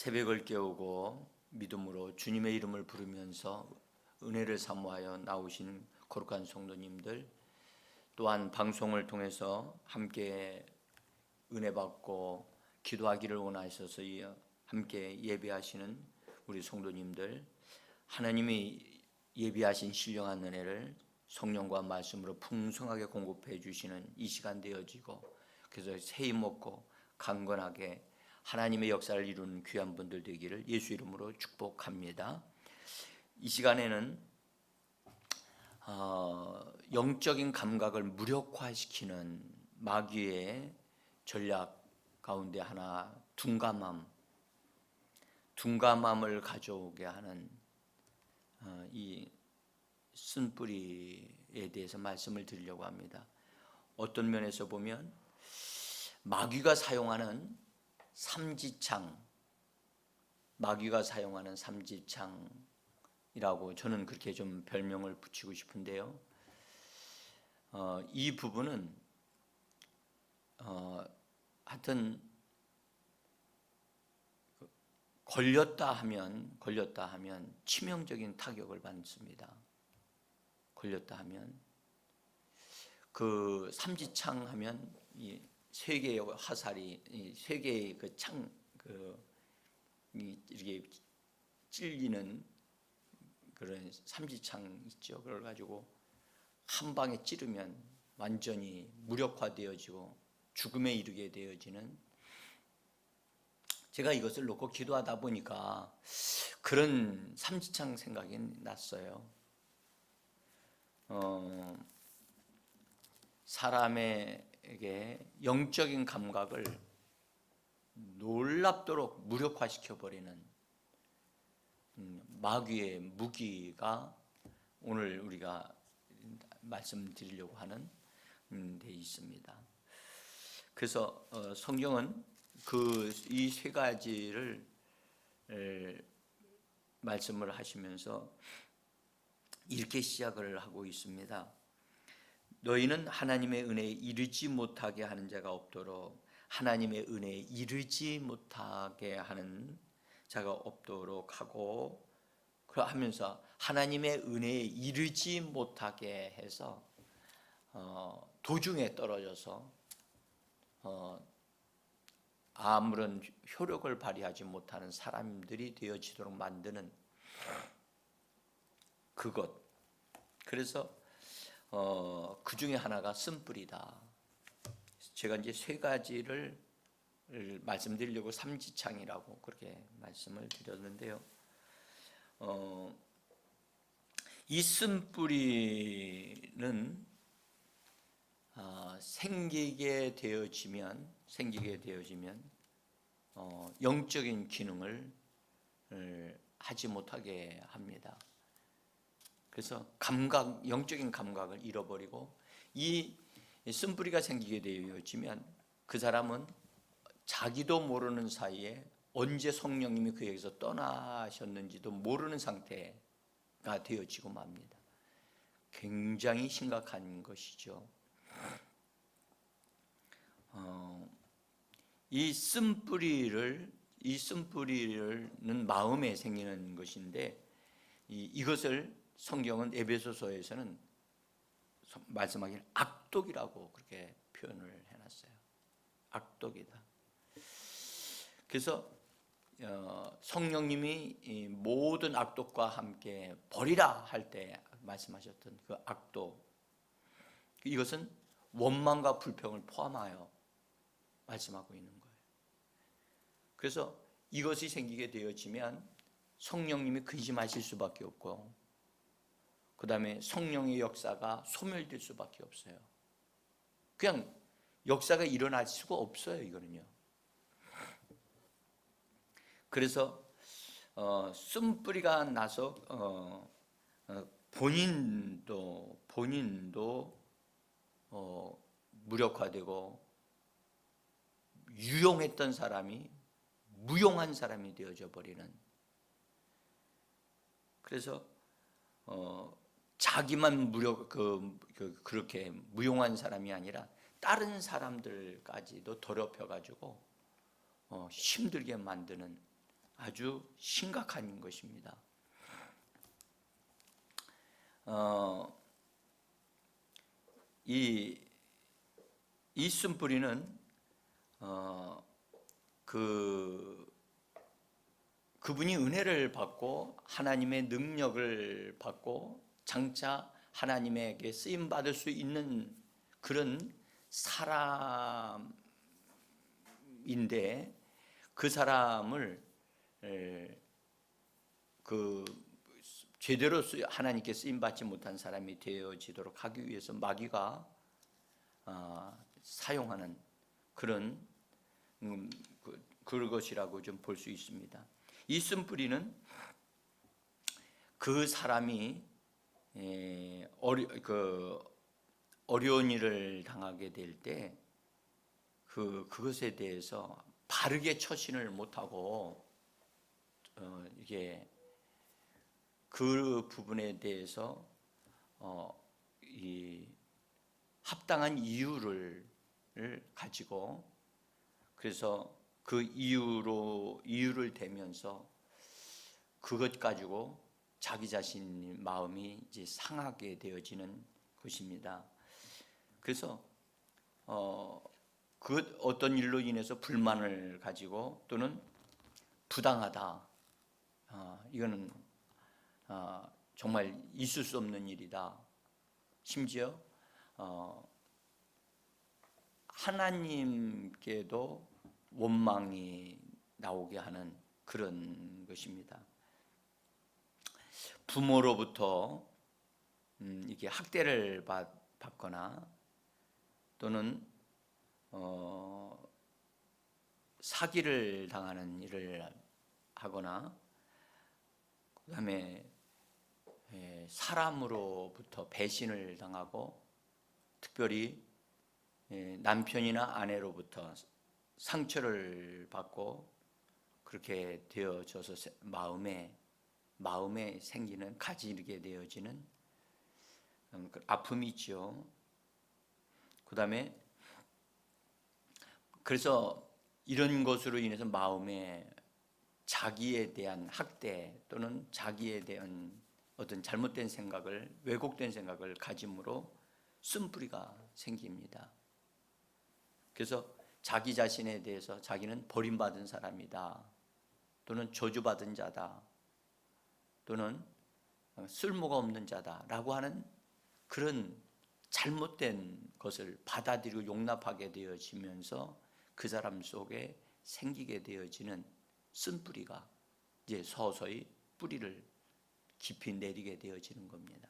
새벽을 깨우고 믿음으로 주님의 이름을 부르면서 은혜를 사모하여 나오신 거룩한 성도님들, 또한 방송을 통해서 함께 은혜 받고 기도하기를 원하셔서 함께 예배하시는 우리 성도님들, 하나님이 예비하신 신령한 은혜를 성령과 말씀으로 풍성하게 공급해 주시는 이 시간 되어지고, 그래서 새힘 얻고 강건하게 하나님의 역사를 이루는 귀한 분들 되기를 예수 이름으로 축복합니다. 이 시간에는 영적인 감각을 무력화시키는 마귀의 전략 가운데 하나, 둔감함을 가져오게 하는 이 쓴뿌리에 대해서 말씀을 드리려고 합니다. 어떤 면에서 보면 마귀가 사용하는 삼지창이라고 저는 그렇게 좀 별명을 붙이고 싶은데요. 이 부분은 하여튼 걸렸다 하면 치명적인 타격을 받습니다. 걸렸다 하면 그 삼지창 하면 이 세 개의 화살이, 세 개의 그 창, 이렇게 찔리는 그런 삼지창 있죠. 그걸 가지고 한 방에 찌르면 완전히 무력화되어지고 죽음에 이르게 되어지는, 제가 이것을 놓고 기도하다 보니까 그런 삼지창 생각이 났어요. 사람에게 영적인 감각을 놀랍도록 무력화시켜버리는 마귀의 무기가 오늘 우리가 말씀드리려고 하는 데 있습니다. 그래서 성경은 이 세 가지를 말씀을 하시면서 이렇게 시작을 하고 있습니다. 너희는 하나님의 은혜에 이르지 못하게 하는 자가 없도록, 하나님의 은혜에 이르지 못하게 하는 자가 없도록 하고, 하면서 하나님의 은혜에 이르지 못하게 해서 도중에 떨어져서 아무런 효력을 발휘하지 못하는 사람들이 되어지도록 만드는 그것. 그래서 그 중에 하나가 쓴뿌리다. 제가 이제 세 가지를 말씀드리려고 삼지창이라고 그렇게 말씀을 드렸는데요. 이 쓴뿌리는 생기게 되어지면 영적인 기능을 하지 못하게 합니다. 그래서 영적인 감각을 잃어버리고, 이 쓴뿌리가 생기게 되어지면 그 사람은 자기도 모르는 사이에 언제 성령님이 그에게서 떠나셨는지도 모르는 상태가 되어지고 맙니다. 굉장히 심각한 것이죠. 이 쓴뿌리는 마음에 생기는 것인데, 이것을 성경은 에베소서에서는 말씀하기를 악독이라고 그렇게 표현을 해놨어요. 악독이다. 그래서 성령님이 모든 악독과 함께 버리라 할 때 말씀하셨던 그 악독, 이것은 원망과 불평을 포함하여 말씀하고 있는 거예요. 그래서 이것이 생기게 되어지면 성령님이 근심하실 수밖에 없고, 그 다음에 성령의 역사가 소멸될 수밖에 없어요. 그냥 역사가 일어날 수가 없어요, 이거는요. 그래서 쓴뿌리가 나서 본인도 무력화되고, 유용했던 사람이 무용한 사람이 되어져 버리는, 그래서 자기만 그렇게 무용한 사람이 아니라 다른 사람들까지도 더럽혀 가지고 힘들게 만드는 아주 심각한 것입니다. 이 쓴뿌리는 그분이 은혜를 받고 하나님의 능력을 받고 장차 하나님에게 쓰임 받을 수 있는 그런 사람인데, 그 사람을 제대로 하나님께 쓰임 받지 못한 사람이 되어지도록 하기 위해서 마귀가 사용하는 그런 그것이라고 좀 볼 수 있습니다. 이 쓴뿌리는 그 사람이 어려운 일을 당하게 될 때 그것에 대해서 바르게 처신을 못하고 이게 그 부분에 대해서 이 합당한 이유를 가지고, 그래서 그 이유를 대면서 그것 가지고 자기 자신 마음이 이제 상하게 되어지는 것입니다. 그래서 그 어떤 일로 인해서 불만을 가지고 또는 부당하다, 이거는 정말 있을 수 없는 일이다. 심지어 하나님께도 원망이 나오게 하는 그런 것입니다. 부모로부터 이게 학대를 받거나 또는 사기를 당하는 일을 하거나, 그다음에 사람으로부터 배신을 당하고, 특별히 남편이나 아내로부터 상처를 받고, 그렇게 되어져서 마음에 생기는, 가지게 되어지는 아픔이 있죠. 그다음에 그래서 이런 것으로 인해서 마음에 자기에 대한 학대 또는 자기에 대한 어떤 잘못된 생각을, 왜곡된 생각을 가짐으로 쓴뿌리가 생깁니다. 그래서 자기 자신에 대해서 자기는 버림받은 사람이다, 또는 저주받은 자다, 또는 쓸모가 없는 자다라고 하는 그런 잘못된 것을 받아들이고 용납하게 되어지면서 그 사람 속에 생기게 되어지는 쓴뿌리가 이제 서서히 뿌리를 깊이 내리게 되어지는 겁니다.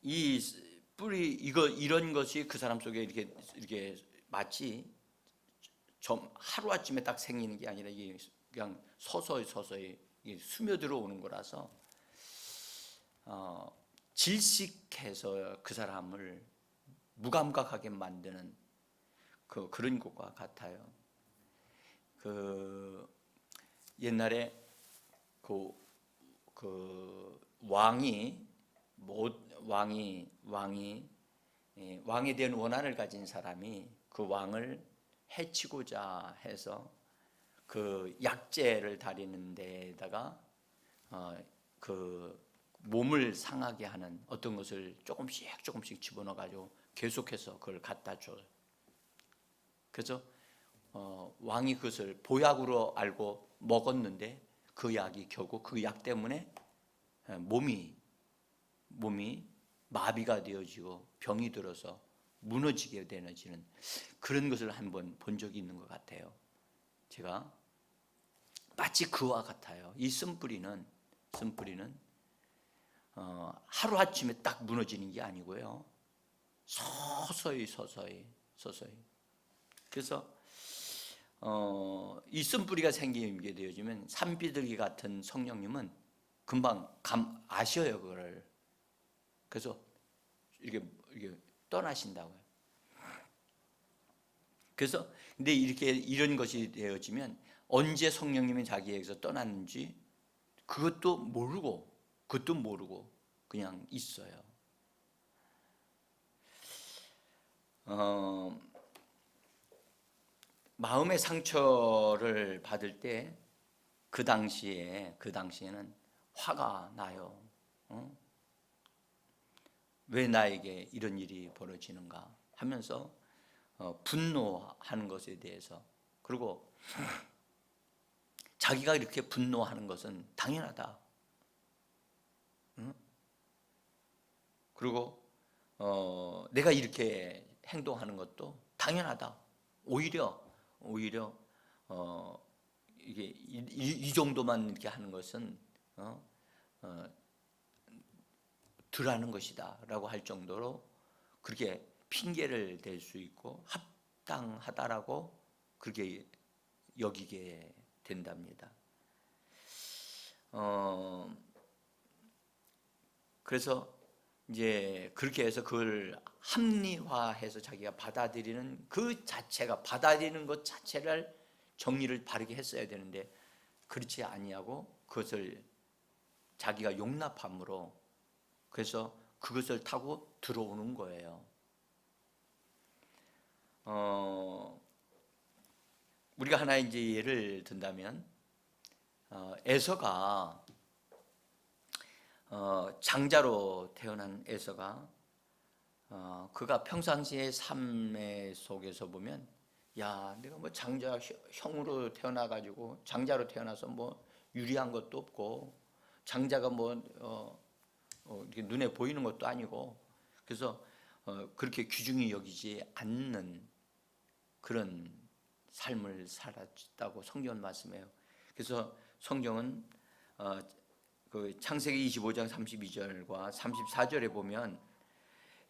이 뿌리, 이런 것이 그 사람 속에 이렇게 마치 좀 하루아침에 딱 생기는 게 아니라 이게 그냥 서서히 스며들어 오는 거라서 질식해서 그 사람을 무감각하게 만드는 그런 것과 같아요. 옛날에 왕에 대한 원한을 가진 사람이 그 왕을 해치고자 해서 그 약재를 다리는 데다가 그 몸을 상하게 하는 어떤 것을 조금씩 집어넣어 가지고 계속해서 그걸 갖다 줘요. 그래서 왕이 그것을 보약으로 알고 먹었는데 그 약이 결국 그 약 때문에 몸이 마비가 되어지고 병이 들어서 무너지게 되어지는 그런 것을 한번 본 적이 있는 것 같아요. 제가 마치 그와 같아요. 이 쓴뿌리는 하루아침에 딱 무너지는 게 아니고요, 서서히. 그래서 이 쓴뿌리가 생기게 되어지면 산비둘기 같은 성령님은 금방 아셔요, 그거를. 그래서 이렇게 떠나신다고요. 그래서 근데 이런 것이 되어지면 언제 성령님이 자기에게서 떠났는지 그것도 모르고 그냥 있어요. 마음의 상처를 받을 때 그 당시에는 화가 나요. 왜 나에게 이런 일이 벌어지는가 하면서 분노하는 것에 대해서, 그리고 자기가 이렇게 분노하는 것은 당연하다. 그리고 내가 이렇게 행동하는 것도 당연하다. 오히려 이게 이 정도만 이렇게 하는 것은 덜하는 것이다라고 할 정도로 그렇게 핑계를 댈 수 있고 합당하다라고 그렇게 여기게 된답니다. 그래서 이제 그렇게 해서 그걸 합리화해서 자기가 받아들이는 그 자체가, 받아들이는 것 자체를 정리를 바르게 했어야 되는데 그렇지 아니하고 그것을 자기가 용납함으로, 그래서 그것을 타고 들어오는 거예요. 우리가 하나 이제 예를 든다면 에서가 장자로 태어난 에서가 그가 평상시의 삶의 속에서 보면, 야, 내가 뭐 장자 형으로 태어나가지고 장자로 태어나서 뭐 유리한 것도 없고 장자가 뭐 이렇게 눈에 보이는 것도 아니고, 그래서 그렇게 귀중히 여기지 않는 그런 삶을 살았다고 성경은 말씀해요. 그래서 성경은 그 창세기 25장 32절과 34절에 보면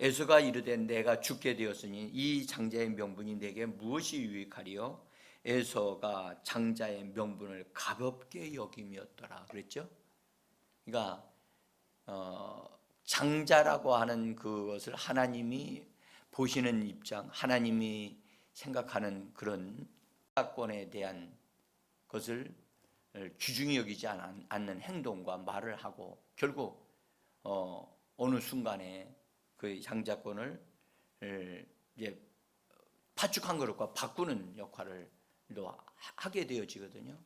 에서가 이르되 내가 죽게 되었으니 이 장자의 명분이 내게 무엇이 유익하리요? 에서가 장자의 명분을 가볍게 여김이었더라 그랬죠. 그러니까 장자라고 하는 그것을 하나님이 보시는 입장, 하나님이 생각하는 그런 사건에 대한 것을 귀중히 여기지 않는 행동과 말을 하고, 결국 어느 순간에 그 장자권을 이제 파죽한 그릇과 바꾸는 역할을 하게 되어지거든요.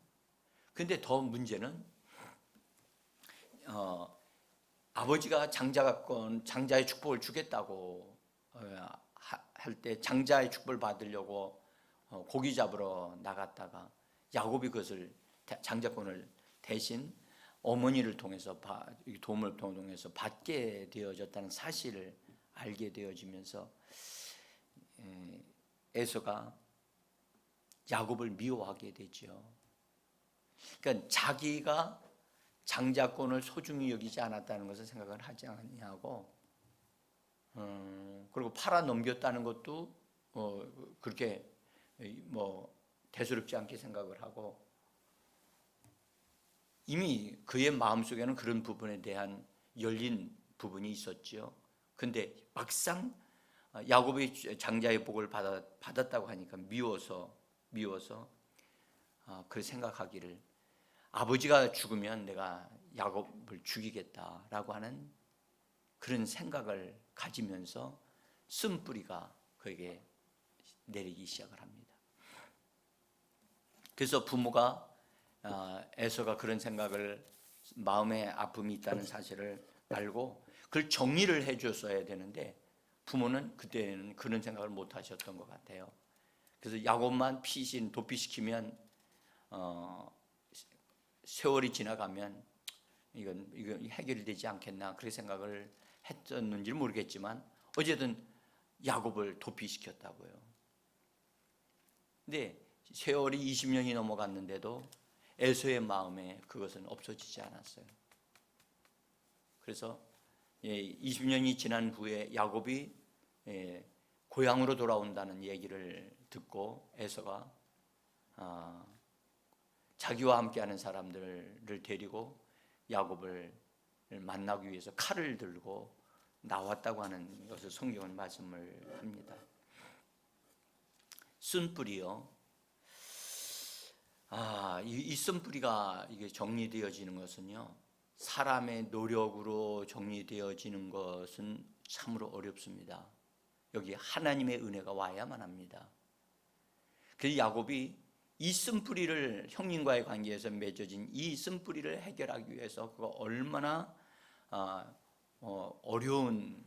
근데 더 문제는 아버지가 장자의 축복을 주겠다고 할 때 장자의 축복을 받으려고 고기 잡으러 나갔다가 야곱이 그것을 장자권을 대신 어머니를 통해서 도움을 통해서 받게 되어졌다는 사실을 알게 되어지면서 에서가 야곱을 미워하게 되죠. 그러니까 자기가 장자권을 소중히 여기지 않았다는 것을 생각을 하지 않냐고, 그리고 팔아 넘겼다는 것도 그렇게 뭐 대수롭지 않게 생각을 하고, 이미 그의 마음속에는 그런 부분에 대한 열린 부분이 있었죠. 근데 막상 야곱이 장자의 복을 받았다고 하니까 미워서 그 생각하기를, 아버지가 죽으면 내가 야곱을 죽이겠다라고 하는 그런 생각을 가지면서 쓴뿌리가 그에게 내리기 시작을 합니다. 그래서 부모가 에서가 그런 생각을, 마음에 아픔이 있다는 사실을 알고 그걸 정리를 해줬어야 되는데 부모는 그때는 그런 생각을 못 하셨던 것 같아요. 그래서 야곱만 도피시키면 세월이 지나가면 이건 해결이 되지 않겠나 그렇게 생각을 했었는지 모르겠지만 어쨌든 야곱을 도피시켰다고요. 근데 세월이 20년이 넘어갔는데도 에서의 마음에 그것은 없어지지 않았어요. 그래서 20년이 지난 후에 야곱이 고향으로 돌아온다는 얘기를 듣고 에서가 자기와 함께하는 사람들을 데리고 야곱을 만나기 위해서 칼을 들고 나왔다고 하는 것을 성경은 말씀을 합니다. 쓴뿌리요. 이 쓴뿌리가 이게 정리되어지는 것은요, 사람의 노력으로 정리되어지는 것은 참으로 어렵습니다. 여기 하나님의 은혜가 와야만 합니다. 그 야곱이 이 쓴뿌리를 형님과의 관계에서 맺어진 이 쓴뿌리를 해결하기 위해서 그가 얼마나 어려운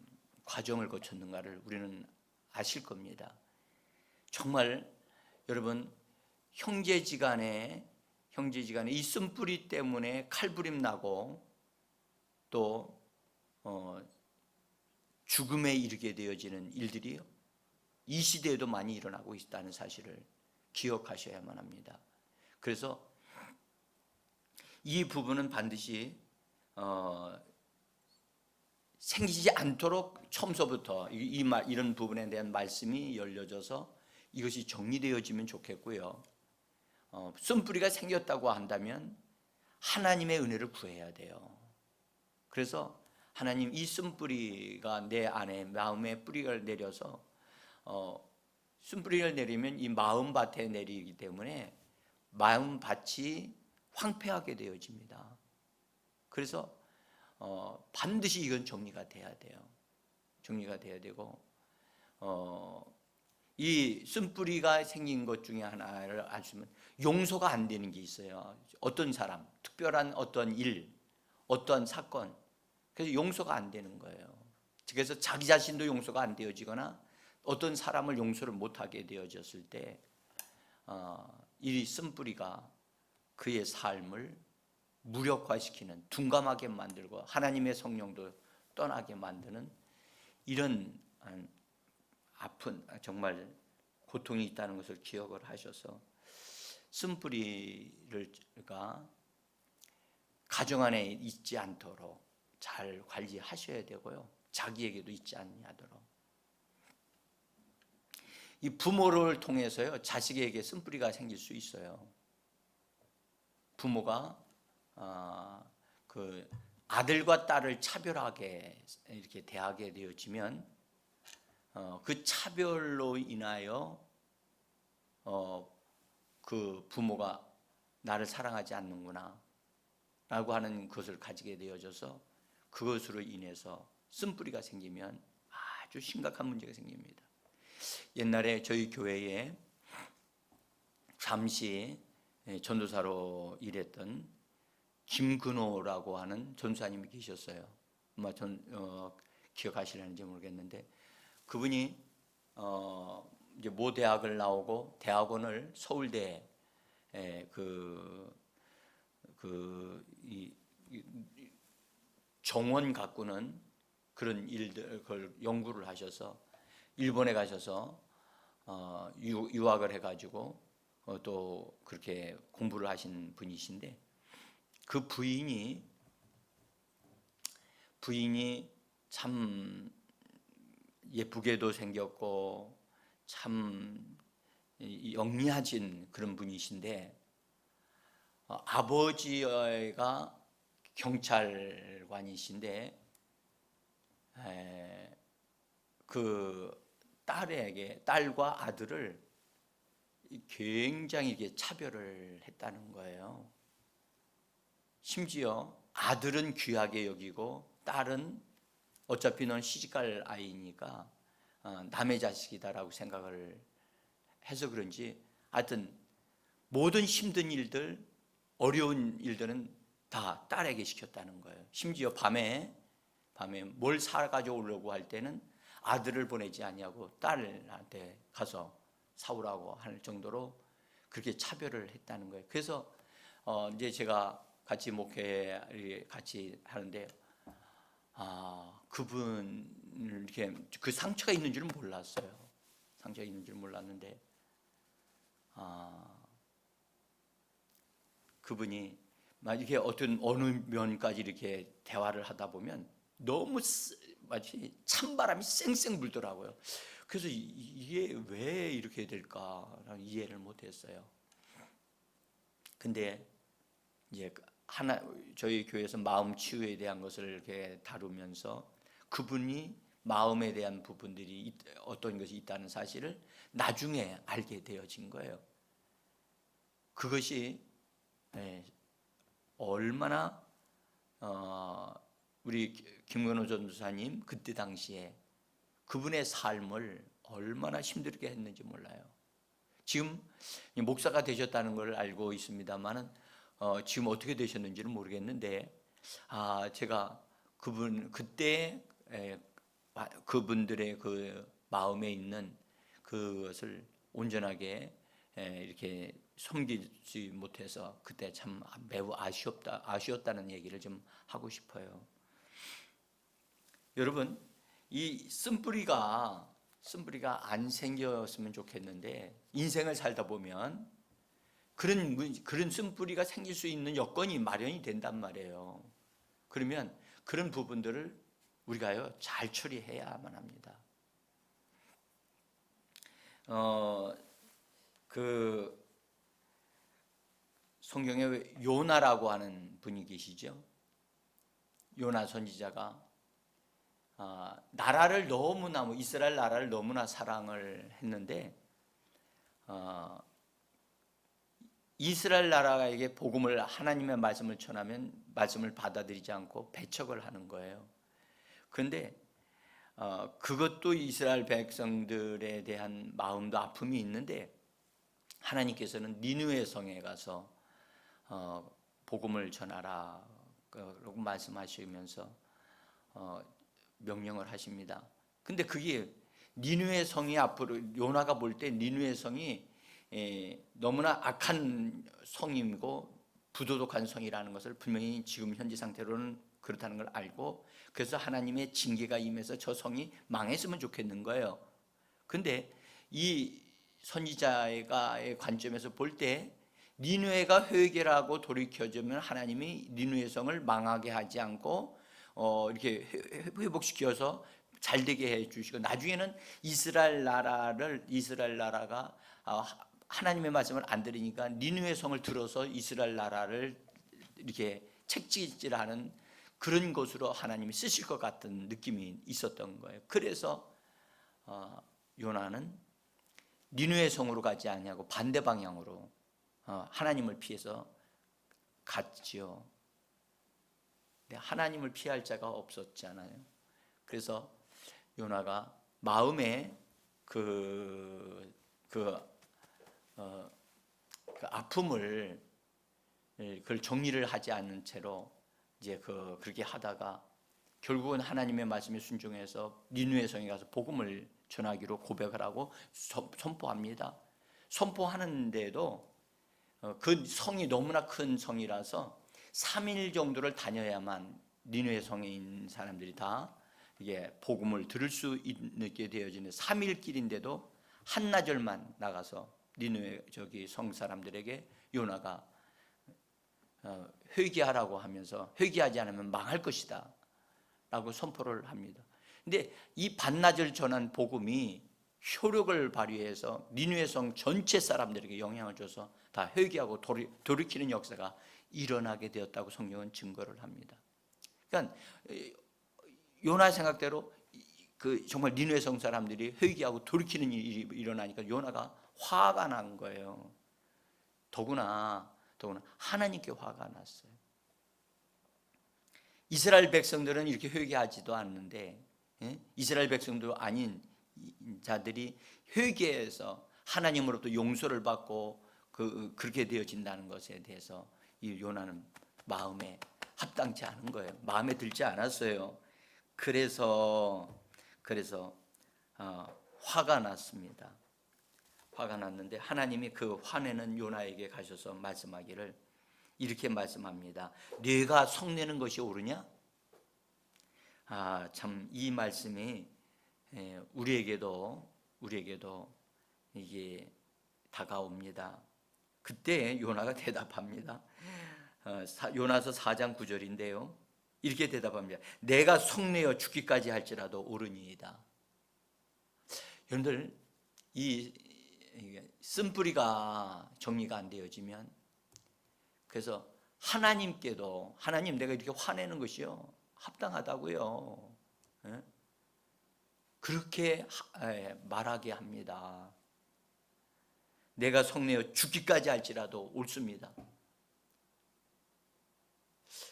과정을 거쳤는가를 우리는 아실 겁니다. 정말 여러분 형제지간에 이 쓴뿌리 때문에 칼부림 나고 또 죽음에 이르게 되어지는 일들이 이 시대에도 많이 일어나고 있다는 사실을 기억하셔야만 합니다. 그래서 이 부분은 반드시 생기지 않도록 처음서부터 이런 부분에 대한 말씀이 열려져서 이것이 정리되어지면 좋겠고요. 쓴뿌리가 생겼다고 한다면 하나님의 은혜를 구해야 돼요. 그래서 하나님 이 쓴뿌리가 내 안에 마음의 뿌리를 내려서 쓴뿌리를 내리면 이 마음밭에 내리기 때문에 마음밭이 황폐하게 되어집니다. 그래서 반드시 이건 정리가 돼야 돼요. 정리가 돼야 되고 이 쓴뿌리가 생긴 것 중에 하나를 아시면 용서가 안 되는 게 있어요. 어떤 사람, 특별한 어떤 일, 어떤 사건, 그래서 용서가 안 되는 거예요. 그래서 자기 자신도 용서가 안 되어지거나 어떤 사람을 용서를 못하게 되어졌을 때 이 쓴뿌리가 그의 삶을 무력화시키는, 둔감하게 만들고 하나님의 성령도 떠나게 만드는 이런 아픈 정말 고통이 있다는 것을 기억을 하셔서 쓴뿌리가 가정 안에 있지 않도록 잘 관리하셔야 되고요. 자기에게도 있지 않도록. 이 부모를 통해서요, 자식에게 쓴뿌리가 생길 수 있어요. 부모가 그 아들과 딸을 차별하게 이렇게 대하게 되어지면 그 차별로 인하여 그 부모가 나를 사랑하지 않는구나 라고 하는 것을 가지게 되어져서 그것으로 인해서 쓴뿌리가 생기면 아주 심각한 문제가 생깁니다. 옛날에 저희 교회에 잠시 전도사로 일했던 김근호라고 하는 전사님이 계셨어요. 아마 기억하시려는지 모르겠는데 그분이 이제 모 대학을 나오고 대학원을 서울대에 정원 가꾸는 그런 일들 그걸 연구를 하셔서 일본에 가셔서 유학을 해가지고 또 그렇게 공부를 하신 분이신데 그 부인이 참 예쁘게도 생겼고 참 영리하신 그런 분이신데 아버지가 경찰관이신데 그 딸과 아들을 굉장히 이게 차별을 했다는 거예요. 심지어 아들은 귀하게 여기고 딸은 어차피 넌 시집갈 아이니까 남의 자식이다라고 생각을 해서 그런지 하여튼 모든 힘든 일들, 어려운 일들은 다 딸에게 시켰다는 거예요. 심지어 밤에 뭘 사가지고 오려고 할 때는 아들을 보내지 아니하고 딸한테 가서 사오라고 할 정도로 그렇게 차별을 했다는 거예요. 그래서 이제 제가 같이 목회 같이 하는데 그분을 이렇게 그 상처가 있는 줄은 몰랐어요. 상처가 있는 줄 몰랐는데 그분이 이렇게 어느 면까지 이렇게 대화를 하다 보면 너무 마치 찬바람이 쌩쌩 불더라고요. 그래서 이게 왜 이렇게 될까 이해를 못했어요. 근데 이제 저희 교회에서 마음 치유에 대한 것을 이렇게 다루면서 그분이 마음에 대한 부분들이 어떤 것이 있다는 사실을 나중에 알게 되어진 거예요. 그것이 얼마나 우리 김건호 전도사님 그때 당시에 그분의 삶을 얼마나 힘들게 했는지 몰라요. 지금 목사가 되셨다는 걸 알고 있습니다만은 지금 어떻게 되셨는지는 모르겠는데 제가 그때 그분들의 그 마음에 있는 그것을 온전하게 이렇게 섬기지 못해서 그때 참 매우 아쉬웠다는 얘기를 좀 하고 싶어요. 여러분, 이 쓴뿌리가 안 생겼으면 좋겠는데, 인생을 살다 보면 그런 쓴뿌리가 생길 수 있는 여건이 마련이 된단 말이에요. 그러면 그런 부분들을 우리가요 잘 처리해야만 합니다. 그 성경에 요나라고 하는 분이 계시죠. 요나 선지자가 나라를 너무나 이스라엘 나라를 너무나 사랑을 했는데 이스라엘 나라에게 복음을 하나님의 말씀을 전하면 말씀을 받아들이지 않고 배척을 하는 거예요. 그런데 그것도 이스라엘 백성들에 대한 마음도 아픔이 있는데 하나님께서는 니느웨 성에 가서 복음을 전하라 라고 말씀하시면서 명령을 하십니다. 근데 그게 니느웨 성이 앞으로 요나가 볼 때 니느웨 성이 너무나 악한 성이고 부도덕한 성이라는 것을 분명히 지금 현재 상태로는 그렇다는 걸 알고, 그래서 하나님의 징계가 임해서 저 성이 망했으면 좋겠는 거예요. 근데 이 선지자의 관점에서 볼 때 니느웨가 회개하고 돌이켜주면 하나님이 니느웨 성을 망하게 하지 않고 이렇게 회복시켜서 잘 되게 해 주시고, 나중에는 이스라엘 나라가 하나님의 말씀을 안 들으니까 니느웨 성을 들어서 이스라엘 나라를 이렇게 책찍질하는 그런 것으로 하나님이 쓰실 것 같은 느낌이 있었던 거예요. 그래서 요나는 니느웨 성으로 가지 아니하고 반대 방향으로 하나님을 피해서 갔지요. 근데 하나님을 피할 자가 없었잖아요. 그래서 요나가 마음에 그 아픔을 그걸 정리를 하지 않는 채로 이제 그렇게 하다가 결국은 하나님의 말씀에 순종해서 니느웨 성에 가서 복음을 전하기로 고백을 하고 선포합니다. 선포하는데도 그 성이 너무나 큰 성이라서 3일 정도를 다녀야만 니느웨 성에 있는 사람들이 다 이게 복음을 들을 수 있게 되어지는 3일 길인데도 한나절만 나가서 니느웨 성 사람들에게 요나가 회개하라고 하면서 회개하지 않으면 망할 것이다 라고 선포를 합니다. 근데 이 반나절 전한 복음이 효력을 발휘해서 니느웨 성 전체 사람들에게 영향을 줘서 다 회개하고 돌이키는 역사가 일어나게 되었다고 성경은 증거를 합니다. 그러니까 요나 생각대로 정말 니느웨 성 사람들이 회개하고 돌이키는 일이 일어나니까 요나가 화가 난 거예요. 더구나 하나님께 화가 났어요. 이스라엘 백성들은 이렇게 회개하지도 않는데 이스라엘 백성도 아닌 자들이 회개해서 하나님으로부터 용서를 받고 그렇게 되어진다는 것에 대해서 이 요나는 마음에 합당치 않은 거예요. 마음에 들지 않았어요. 그래서 화가 났습니다. 화가 났는데 하나님이 그 화내는 요나에게 가셔서 말씀하기를 이렇게 말씀합니다. 네가 성내는 것이 옳으냐? 참 이 말씀이 우리에게도 이게 다가옵니다. 그때 요나가 대답합니다. 요나서 4장 9절인데요. 이렇게 대답합니다. 내가 성내어 죽기까지 할지라도 옳으니이다. 여러분들 이 쓴뿌리가 정리가 안 되어지면, 그래서 하나님께도 하나님 내가 이렇게 화내는 것이요 합당하다고요 그렇게 말하게 합니다. 내가 성내어 죽기까지 할지라도 옳습니다.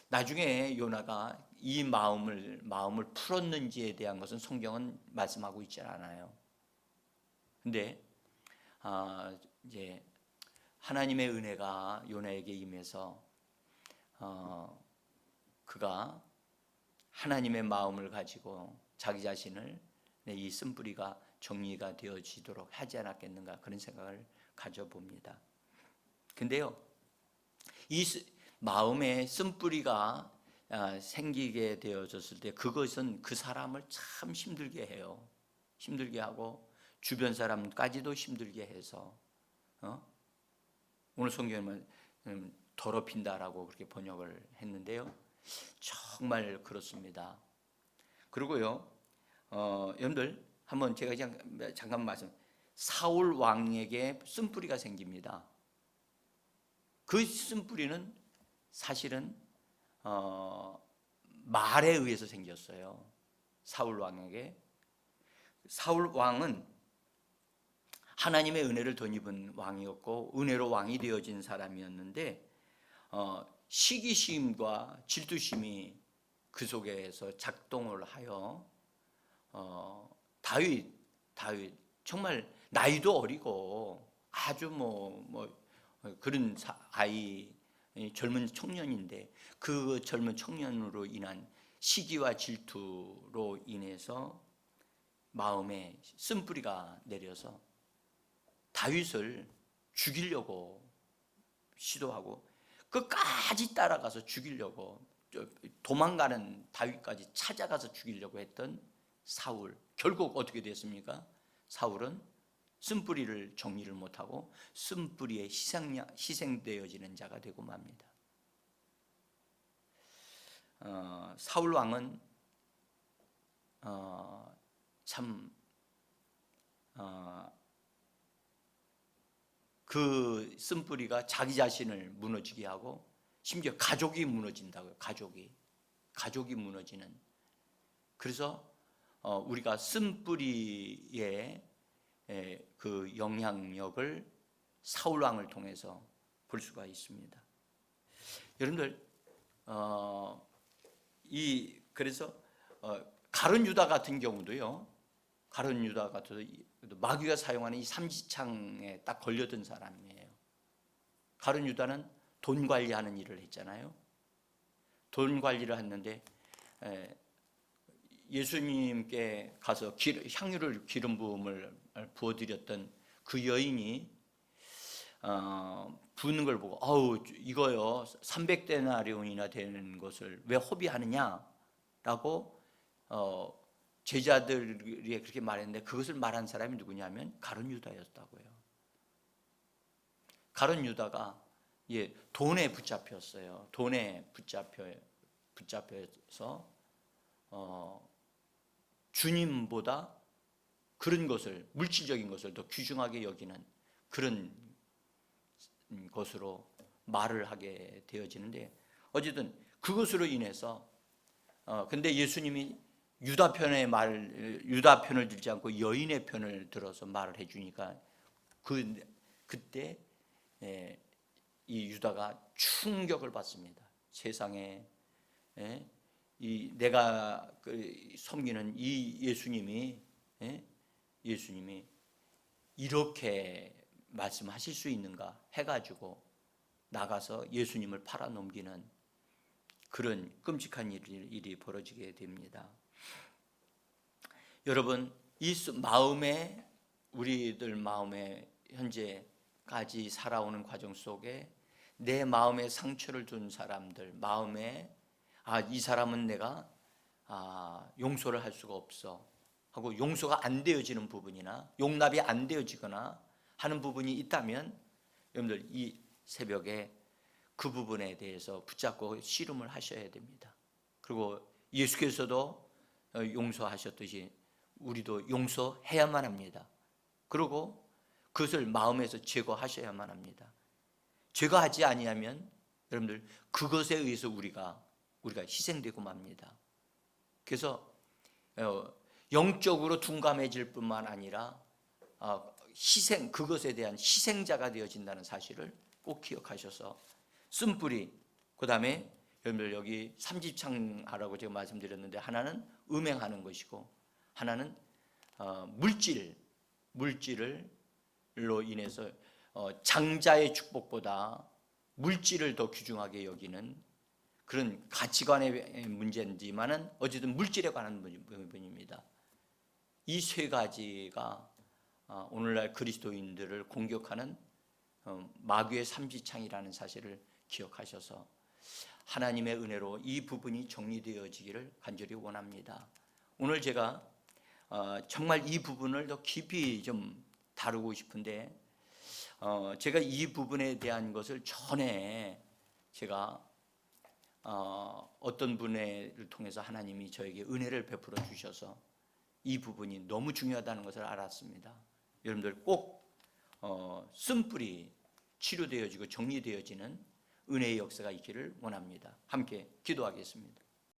나중에 요나가 이 마음을 풀었는지에 대한 것은 성경은 말씀하고 있지 않아요. 근데 이제 하나님의 은혜가 요나에게 임해서 그가 하나님의 마음을 가지고 자기 자신을 이 쓴뿌리가 정리가 되어지도록 하지 않았겠는가, 그런 생각을 가져봅니다. 근데요, 이 마음에 쓴뿌리가 생기게 되어졌을 때 그것은 그 사람을 참 힘들게 해요. 힘들게 하고 주변 사람까지도 힘들게 해서 오늘 성경에는 더럽힌다라고 그렇게 번역을 했는데요, 정말 그렇습니다. 그리고요, 여러분들 한번 제가 잠깐 말씀, 사울 왕에게 쓴뿌리가 생깁니다. 그 쓴뿌리는 사실은 말에 의해서 생겼어요. 사울 왕에게. 사울 왕은 하나님의 은혜를 덧입은 왕이었고 은혜로 왕이 되어진 사람이었는데 시기심과 질투심이 그 속에서 작동을 하여 다윗 정말 나이도 어리고 아주 그런 젊은 청년인데 그 젊은 청년으로 인한 시기와 질투로 인해서 마음에 쓴뿌리가 내려서 다윗을 죽이려고 시도하고 끝까지 따라가서 죽이려고, 도망가는 다윗까지 찾아가서 죽이려고 했던 사울, 결국 어떻게 됐습니까? 사울은 쓴뿌리를 정리를 못하고 쓴뿌리에 희생되어지는 자가 되고 맙니다. 사울 왕은 그 쓴뿌리가 자기 자신을 무너지게 하고 심지어 가족이 무너진다고요. 가족이 무너지는. 그래서 우리가 쓴뿌리의 그 영향력을 사울 왕을 통해서 볼 수가 있습니다. 여러분들 그래서 가룟 유다 같은 경우도요, 가룟 유다 같은 마귀가 사용하는 이 삼지창에 딱 걸려든 사람이에요. 가룟 유다는 돈 관리하는 일을 했잖아요. 돈 관리를 했는데 예수님께 가서 향유를 기름 부음을 부어드렸던 그 여인이 부는 걸 보고 이거요 300데나리온이나 되는 것을 왜 허비하느냐라고 제자들이 그렇게 말했는데 그것을 말한 사람이 누구냐면 가룟 유다였다고요. 가룟 유다가 돈에 붙잡혔어요. 돈에 붙잡혀서 주님보다 그런 것을, 물질적인 것을 더 귀중하게 여기는 그런 것으로 말을 하게 되어지는데, 어쨌든 그것으로 인해서 근데 예수님이 유다 편을 들지 않고 여인의 편을 들어서 말을 해주니까 그때 이 유다가 충격을 받습니다. 세상에 내가 섬기는 이 예수님이 이렇게 말씀하실 수 있는가 해가지고 나가서 예수님을 팔아넘기는 그런 끔찍한 일이 벌어지게 됩니다. 여러분, 우리들 마음에 현재까지 살아오는 과정 속에 내 마음에 상처를 준 사람들, 마음에 이 사람은 내가 용서를 할 수가 없어 하고 용서가 안 되어지는 부분이나 용납이 안 되어지거나 하는 부분이 있다면 여러분들 이 새벽에 그 부분에 대해서 붙잡고 씨름을 하셔야 됩니다. 그리고 예수께서도 용서하셨듯이 우리도 용서해야만 합니다. 그리고 그것을 마음에서 제거하셔야만 합니다. 제거하지 아니하면 여러분들 그것에 의해서 우리가 희생되고 맙니다. 그래서 영적으로 둔감해질 뿐만 아니라 그것에 대한 희생자가 되어진다는 사실을 꼭 기억하셔서 쓴뿌리, 그 다음에 여러분들 여기 삼지창하라고 제가 말씀드렸는데 하나는 음행하는 것이고 하나는 물질로 인해서 장자의 축복보다 물질을 더 귀중하게 여기는 그런 가치관의 문제인지만은 어쨌든 물질에 관한 부분입니다. 이 세 가지가 오늘날 그리스도인들을 공격하는 마귀의 삼지창이라는 사실을 기억하셔서 하나님의 은혜로 이 부분이 정리되어지기를 간절히 원합니다. 오늘 제가 정말 이 부분을 더 깊이 좀 다루고 싶은데 제가 이 부분에 대한 것을 전에 제가 어떤 분을 통해서 하나님이 저에게 은혜를 베풀어 주셔서 이 부분이 너무 중요하다는 것을 알았습니다. 여러분들 꼭 쓴뿌리 치료되어지고 정리되어지는 은혜의 역사가 있기를 원합니다. 함께 기도하겠습니다.